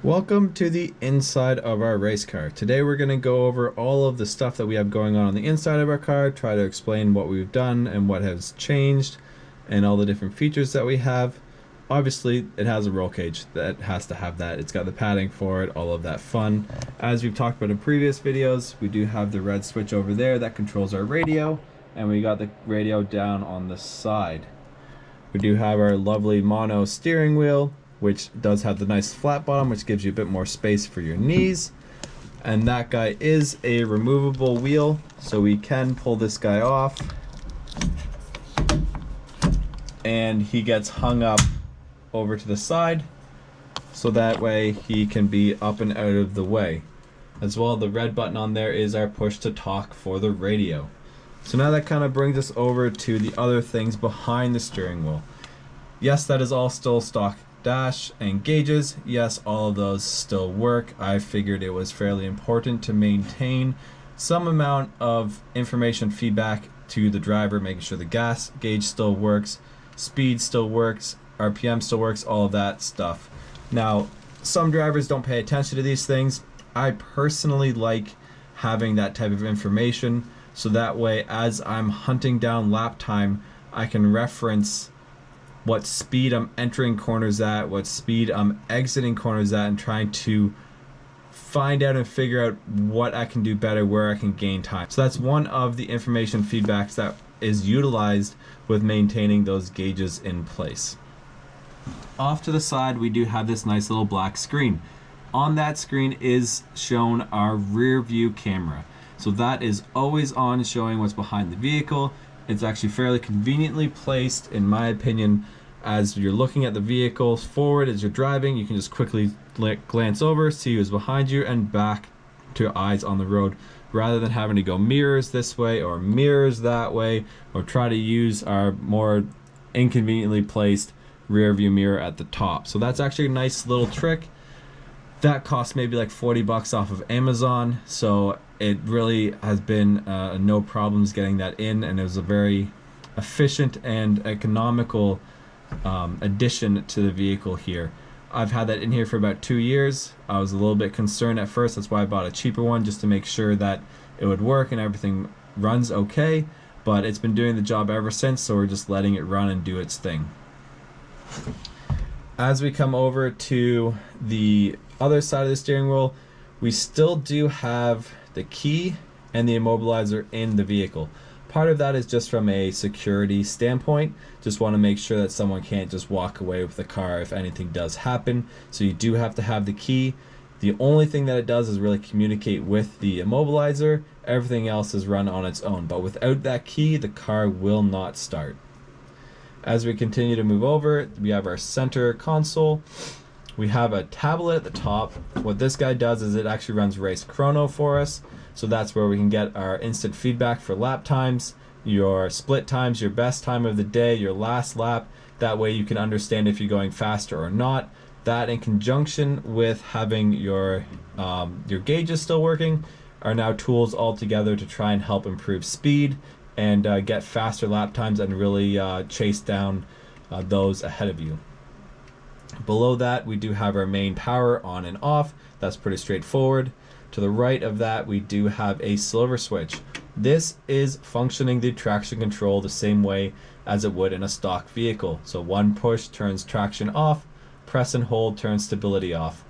Welcome to the inside of our race car. Today we're going to go over all of the stuff that we have going on the inside of our car, try to explain what we've done and what has changed and all the different features that we have. Obviously it has a roll cage, that has to have that. It's got the padding for it, all of that fun. As we've talked about in previous videos, we do have the red switch over there that controls our radio, and we got the radio down on the side. We do have our lovely mono steering wheel, which does have the nice flat bottom, which gives you a bit more space for your knees. And that guy is a removable wheel, so we can pull this guy off and he gets hung up over to the side, so that way he can be up and out of the way. As well, the red button on there is our push to talk for the radio. So now that kind of brings us over to the other things behind the steering wheel. Yes, that is all still stock dash and gauges. Yes, all of those still work. I figured it was fairly important to maintain some amount of information feedback to the driver, making sure the gas gauge still works, speed still works, RPM still works, all of that stuff. Now, some drivers don't pay attention to these things. I personally like having that type of information, so that way as I'm hunting down lap time, I can reference what speed I'm entering corners at, what speed I'm exiting corners at, and trying to find out and figure out what I can do better, where I can gain time. So that's one of the information feedbacks that is utilized with maintaining those gauges in place. Off to the side, we do have this nice little black screen. On that screen is shown our rear view camera. So that is always on, showing what's behind the vehicle. It's actually fairly conveniently placed, in my opinion. As you're looking at the vehicle forward as you're driving, you can just quickly glance over, see who's behind you, and back to eyes on the road, rather than having to go mirrors this way or mirrors that way, or try to use our more inconveniently placed rear view mirror at the top. So that's actually a nice little trick. That cost maybe like 40 bucks off of Amazon, so it really has been no problems getting that in, and it was a very efficient and economical addition to the vehicle here. I've had that in here for about 2 years. I was a little bit concerned at first, that's why I bought a cheaper one, just to make sure that it would work and everything runs okay, but it's been doing the job ever since, so we're just letting it run and do its thing. As we come over to the other side of the steering wheel, we still do have the key and the immobilizer in the vehicle. Part of that is just from a security standpoint. Just want to make sure that someone can't just walk away with the car if anything does happen. So you do have to have the key. The only thing that it does is really communicate with the immobilizer. Everything else is run on its own. But without that key, the car will not start. As we continue to move over, we have our center console. We have a tablet at the top. What this guy does is it actually runs race chrono for us. So that's where we can get our instant feedback for lap times, your split times, your best time of the day, your last lap. That way you can understand if you're going faster or not. That, in conjunction with having your gauges still working, are now tools all together to try and help improve speed and get faster lap times and really chase down those ahead of you. Below that, we do have our main power on and off. That's pretty straightforward. To the right of that, we do have a silver switch. This is functioning the traction control the same way as it would in a stock vehicle. So one push turns traction off, press and hold turns stability off.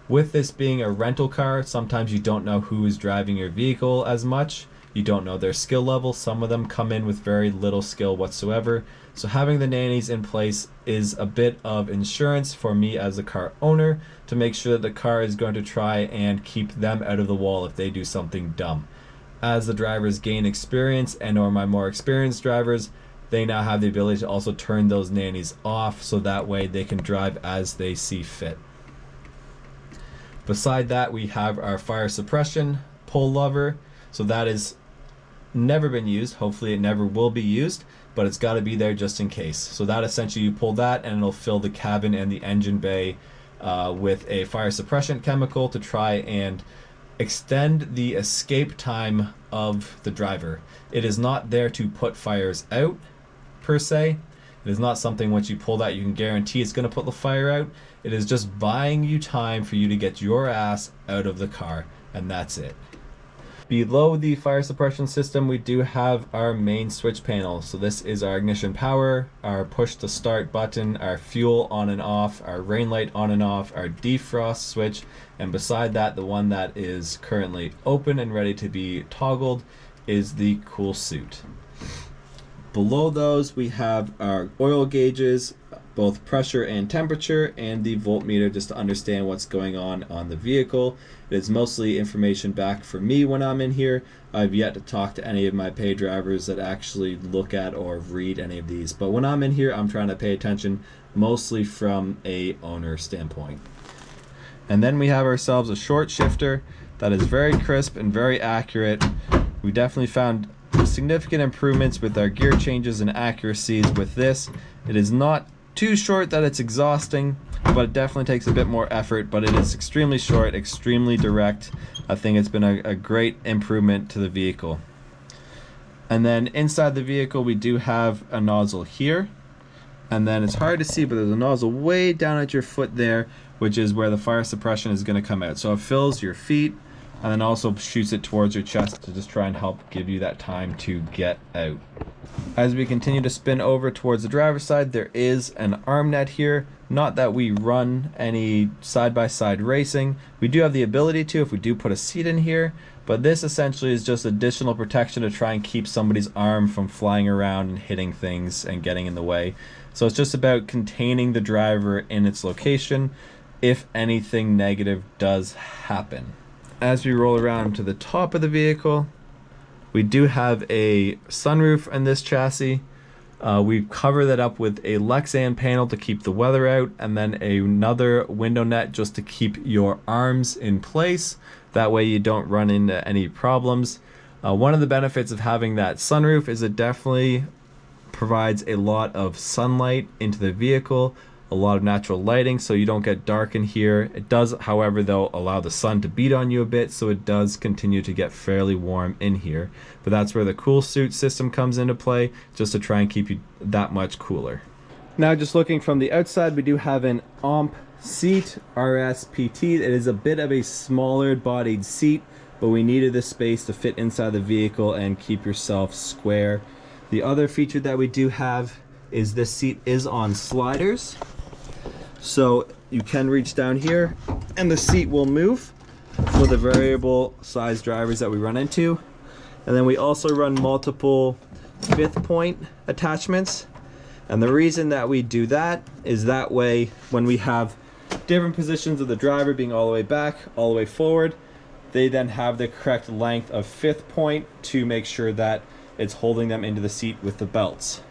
With this being a rental car, sometimes you don't know who is driving your vehicle as much. You don't know their skill level. Some of them come in with very little skill whatsoever. So having the nannies in place is a bit of insurance for me as a car owner to make sure that the car is going to try and keep them out of the wall if they do something dumb. As the drivers gain experience, and or my more experienced drivers, they now have the ability to also turn those nannies off, so that way they can drive as they see fit. Beside that, we have our fire suppression pull lever. So that is never been used. Hopefully it never will be used, but it's got to be there just in case. So that essentially, you pull that and it'll fill the cabin and the engine bay with a fire suppression chemical to try and extend the escape time of the driver. It is not there to put fires out per se. It It is not something once you pull that you can guarantee it's going to put the fire out. It is just buying you time for you to get your ass out of the car, and that's it. Below the fire suppression system, we do have our main switch panel. So this is our ignition power, our push to start button, our fuel on and off, our rain light on and off, our defrost switch, and beside that, the one that is currently open and ready to be toggled is the cool suit. Below those, we have our oil gauges, both pressure and temperature, and the voltmeter just to understand what's going on the vehicle. It is mostly information back for me when I'm in here. I've yet to talk to any of my pay drivers that actually look at or read any of these. But when I'm in here, I'm trying to pay attention mostly from a owner standpoint. And then we have ourselves a short shifter that is very crisp and very accurate. We definitely found significant improvements with our gear changes and accuracies with this. It is not too short that it's exhausting, but it definitely takes a bit more effort, but it is extremely short, extremely direct. I think it's been a great improvement to the vehicle. And then inside the vehicle we do have a nozzle here, and then it's hard to see, but there's a nozzle way down at your foot there, which is where the fire suppression is going to come out. So it fills your feet and then also shoots it towards your chest to just try and help give you that time to get out. As we continue to spin over towards the driver's side, there is an arm net here. Not that we run any side-by-side racing. We do have the ability to if we do put a seat in here, but this essentially is just additional protection to try and keep somebody's arm from flying around and hitting things and getting in the way. So it's just about containing the driver in its location if anything negative does happen. As we roll around to the top of the vehicle, we do have a sunroof in this chassis. We cover that up with a Lexan panel to keep the weather out, and then another window net just to keep your arms in place. That way you don't run into any problems. One of the benefits of having that sunroof is it definitely provides a lot of sunlight into the vehicle, a lot of natural lighting, so you don't get dark in here. It does, however, though, allow the sun to beat on you a bit, so it does continue to get fairly warm in here. But that's where the cool suit system comes into play, just to try and keep you that much cooler. Now, just looking from the outside, we do have an AMP seat, RSPT. It is a bit of a smaller bodied seat, but we needed the space to fit inside the vehicle and keep yourself square. The other feature that we do have is this seat is on sliders. So you can reach down here and the seat will move for the variable size drivers that we run into. And then we also run multiple 5th point attachments. And the reason that we do that is that way when we have different positions of the driver being all the way back, all the way forward, they then have the correct length of 5th point to make sure that it's holding them into the seat with the belts.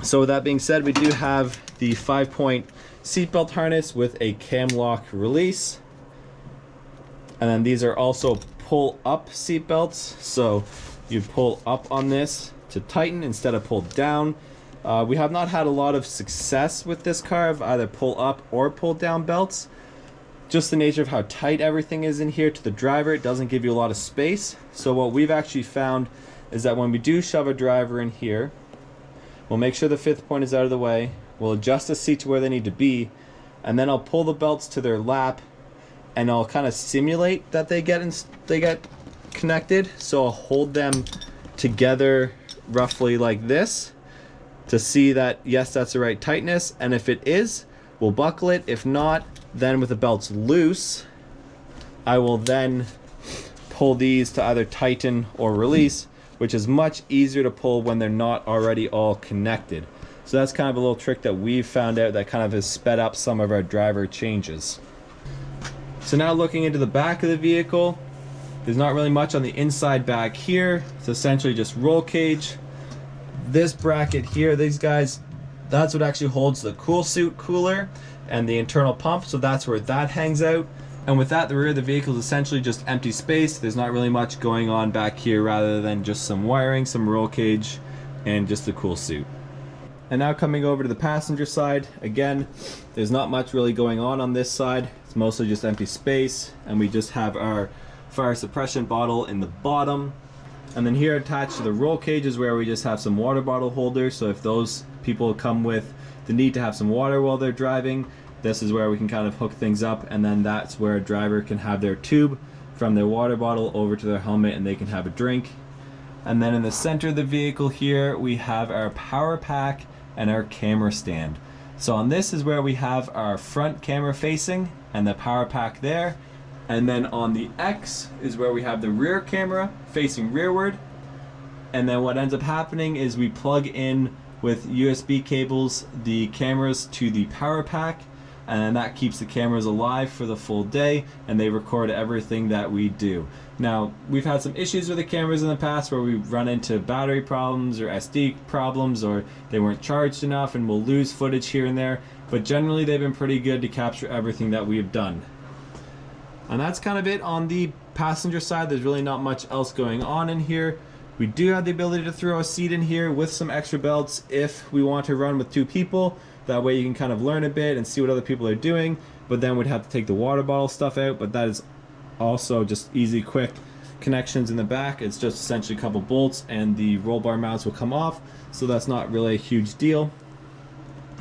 So with that being said, we do have the 5-point seatbelt harness with a cam lock release. And then these are also pull up seatbelts. So you pull up on this to tighten instead of pull down. We have not had a lot of success with this car of either pull up or pull down belts. Just the nature of how tight everything is in here to the driver, it doesn't give you a lot of space. So what we've actually found is that when we do shove a driver in here, we'll make sure the 5th point is out of the way. We'll adjust the seat to where they need to be, and then I'll pull the belts to their lap, and I'll kind of simulate that they get connected. So I'll hold them together roughly like this to see that yes, that's the right tightness. And if it is, we'll buckle it. If not, then with the belts loose, I will then pull these to either tighten or release, which is much easier to pull when they're not already all connected. So that's kind of a little trick that we've found out that kind of has sped up some of our driver changes. So now looking into the back of the vehicle, there's not really much on the inside back here. It's essentially just roll cage. This bracket here, these guys, that's what actually holds the cool suit cooler and the internal pump, so that's where that hangs out. And with that, the rear of the vehicle is essentially just empty space. There's not really much going on back here rather than just some wiring, some roll cage, and just the cool suit. And now coming over to the passenger side, again, there's not much really going on this side. It's mostly just empty space, and we just have our fire suppression bottle in the bottom. And then here attached to the roll cage is where we just have some water bottle holders. So if those people come with the need to have some water while they're driving, this is where we can kind of hook things up, and then that's where a driver can have their tube from their water bottle over to their helmet and they can have a drink. And then in the center of the vehicle here, we have our power pack and our camera stand. So on this is where we have our front camera facing and the power pack there. And then on the X is where we have the rear camera facing rearward. And then what ends up happening is we plug in with USB cables the cameras to the power pack, and that keeps the cameras alive for the full day, and they record everything that we do. Now, we've had some issues with the cameras in the past where we've run into battery problems or SD problems, or they weren't charged enough and we'll lose footage here and there, but generally they've been pretty good to capture everything that we've done. And that's kind of it on the passenger side. There's really not much else going on in here. We do have the ability to throw a seat in here with some extra belts if we want to run with 2 people. That way you can kind of learn a bit and see what other people are doing, but then we'd have to take the water bottle stuff out, but that is also just easy, quick connections in the back. It's just essentially a couple bolts and the roll bar mounts will come off, so that's not really a huge deal.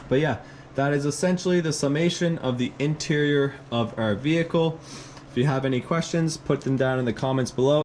But yeah, that is essentially the summation of the interior of our vehicle. If you have any questions, put them down in the comments below.